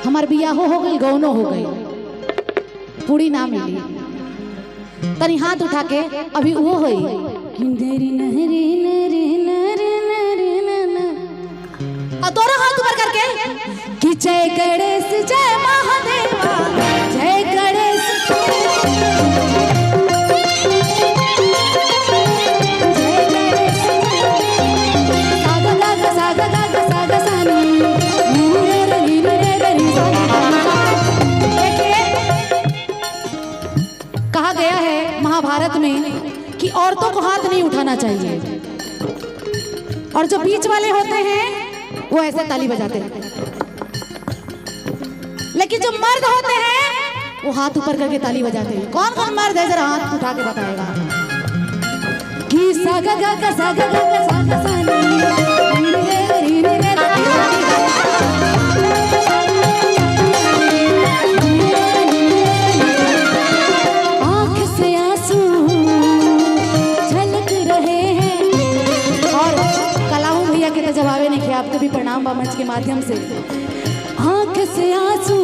हमार बियाहो हो गई, गौनो हो गई, पूरी ना मिली, तनी हाथ उठा के अभी वो होई और दोनों हाथ ऊपर करके कि जय गणेश जय महादेवा जय गणेश जय गणेश सागा गागा सागा गागा सागा सानी कहा गया है महाभारत में कि औरतों को हाथ नहीं उठाना चाहिए और जो बीच वाले होते हैं वो ऐसे ताली बजाते हैं, लेकिन जो मर्द होते हैं वो हाथ ऊपर करके ताली बजाते हैं। कौन कौन मर्द है जरा हाथ उठा के बताएगा कि सागा गागा सागा गागा सागा सानी आंख से आंसू झलक रहे हैं और कलाहू भैया के तो जवाबे नहीं किया, आपको भी प्रणाम बा मंच के माध्यम से। आंख से आंसू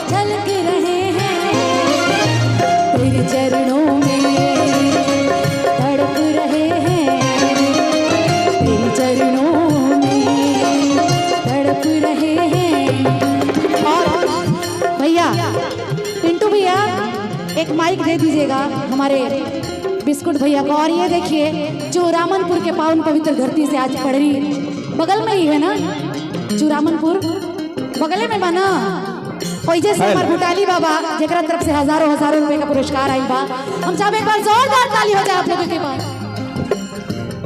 झलक रहे हैं तेरे चरणों में तड़प रहे हैं, तेरे चरणों में तड़प रहे हैं। और भैया पिंटू भैया एक माइक दे दीजिएगा हमारे बिस्कुट भैया को। और ये देखिए चूरामनपुर के पावन पवित्र धरती से आज पढ़री बगल में ही है ना, चूरामनपुर बगल में बना वैसे से हमारे भुटाली बाबा जेकरा तरफ से हजारों हजारों रुपए का पुरस्कार आई बा। हम चाहे एक बार जोरदार ताली हो जाए आप लोगों के पास।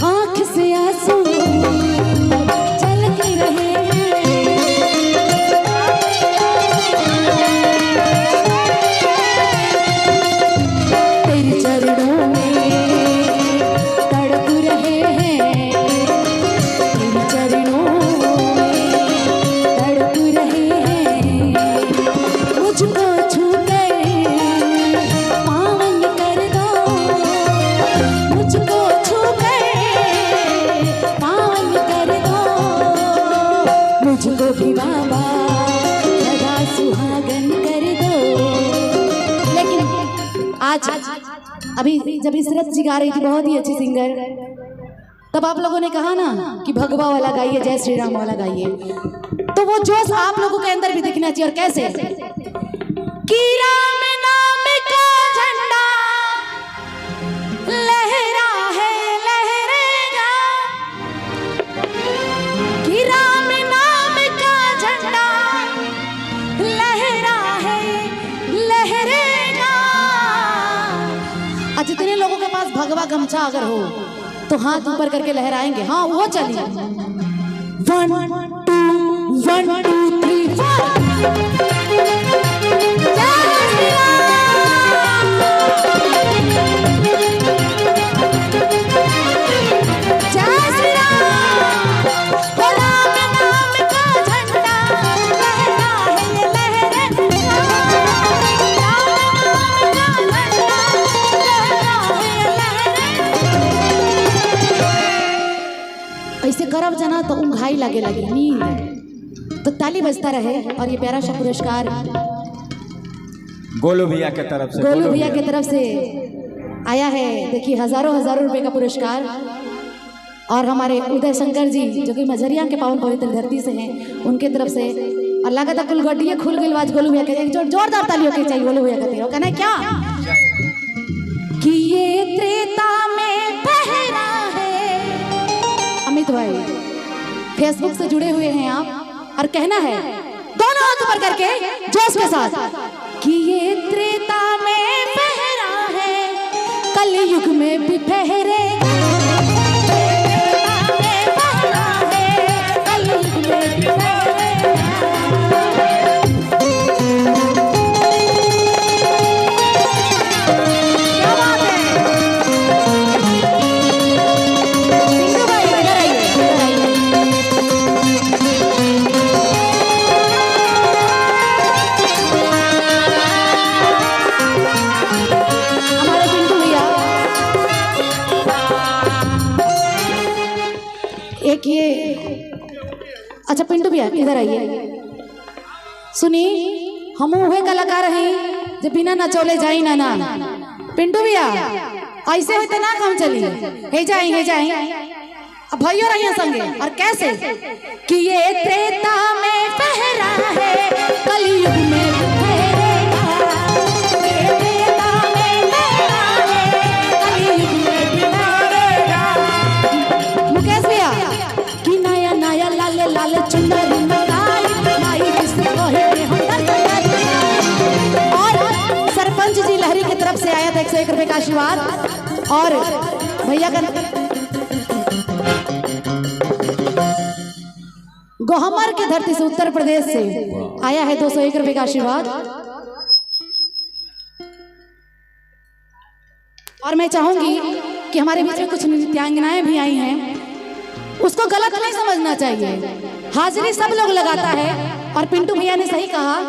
आंख से आंसू झलक रहे हैं तेरे चरणों में तड़प रहे हैं, तेरे चरणों में तड़प रहे हैं। मुझको छू कर पावन कर दो, मुझको छू कर पावन कर दो, मुझको भी बाबा सदा सुहागन कर दो। लेकिन आज अभी जब इशरत जी गा रही थी, बहुत ही अच्छी सिंगर, तब आप लोगों ने कहा ना कि भगवा वाला गाइए, जय श्री राम वाला गाइए, तो वो जोश आप लोगों के अंदर भी दिखना चाहिए। और कैसे कि राम नाम का झंडा लहरा है लहरेगा, कि राम नाम का झंडा लहरा है लहरेगा। आज जितने लोगों के पास भगवा गमछा अगर हो तो हाथ ऊपर करके लहराएंगे। हाँ वो चलिए 1 2 1 2 3 4 ऐसे करब जना तो उंघाई लगे लगी नींद, तो ताली बजता रहे। और ये प्यारा सा पुरस्कार गोलू भैया के तरफ से, गोलू भैया की तरफ से आया है। देखिए हजारों हजारों रुपए का पुरस्कार। और हमारे उदय शंकर जी जो कि मझरिया के पावन पवित्र धरती से हैं, उनके तरफ से। और लगा था कुलगड्डिया खुल गई आज गोलू भैया के जोरदार ताली होके चाहिए। गोलू भैया कहते हो कहना है क्या कि ये त्रेता में पहरा है। अमित भाई फेसबुक से जुड़े हुए हैं आप, और कहना है दोनों हाथ ऊपर करके जोश के साथ कि ये त्रेता में पहरा है कलयुग में भी पहरेगा, कलयुग में भी पहरेगा। एक ये अच्छा पिंटू भैया इधर आइए। सुनी हम हुए कलाकार हैं जो बिना नचौले जाई ना ना पिंटू भैया ऐसे होते ना काम चली हे जाई अब भाइयों रहिए संगे और कैसे कि ये त्रेता में पहरा है कलयुग में ठहरेगा, ये त्रेता में पहरा है कलयुग में ठहरेगा। मुकेश भैया कि नया नया लाल लाल चुनरी मंगाई माई किसने कहे कि हम और सरपंच जी लहरी की तरफ से आया था 101 रुपए का आशीर्वाद और भैया का गोहमर की धरती से उत्तर प्रदेश से आया है 201 रुपए का आशीर्वाद। और मैं चाहूंगी कि हमारे बीच में कुछ नृत्यांगनाएं भी आई हैं, उसको गलत नहीं समझना चाहिए। हाजिरी सब लोग लगाता है और पिंटू भैया ने सही कहा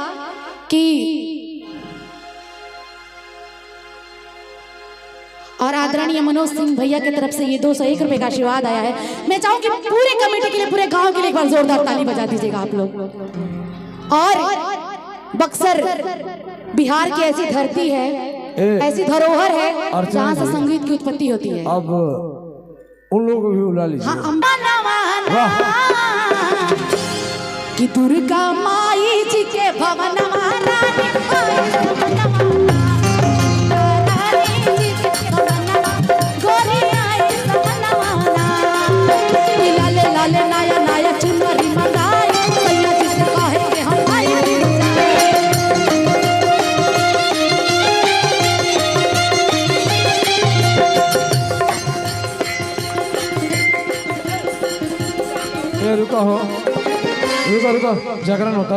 कि और आदरणीय मनोज सिंह भैया की तरफ से ये 201 रुपए का आशीर्वाद आया है। मैं चाहूंगी पूरे कमेटी के लिए, पूरे गांव के लिए एक बार जोरदार ताली बजा दीजिएगा आप लोग। और बक्सर बिहार की ऐसी धरती है, ऐसी धरोहर है जहाँ से संगीत की उत्पत्ति होती है। अब उन लोगों को भी बुला लीजिए। हाँ, अम्बा नवाना कि दुर्गा माई जी के भवन रुको जागरण होता।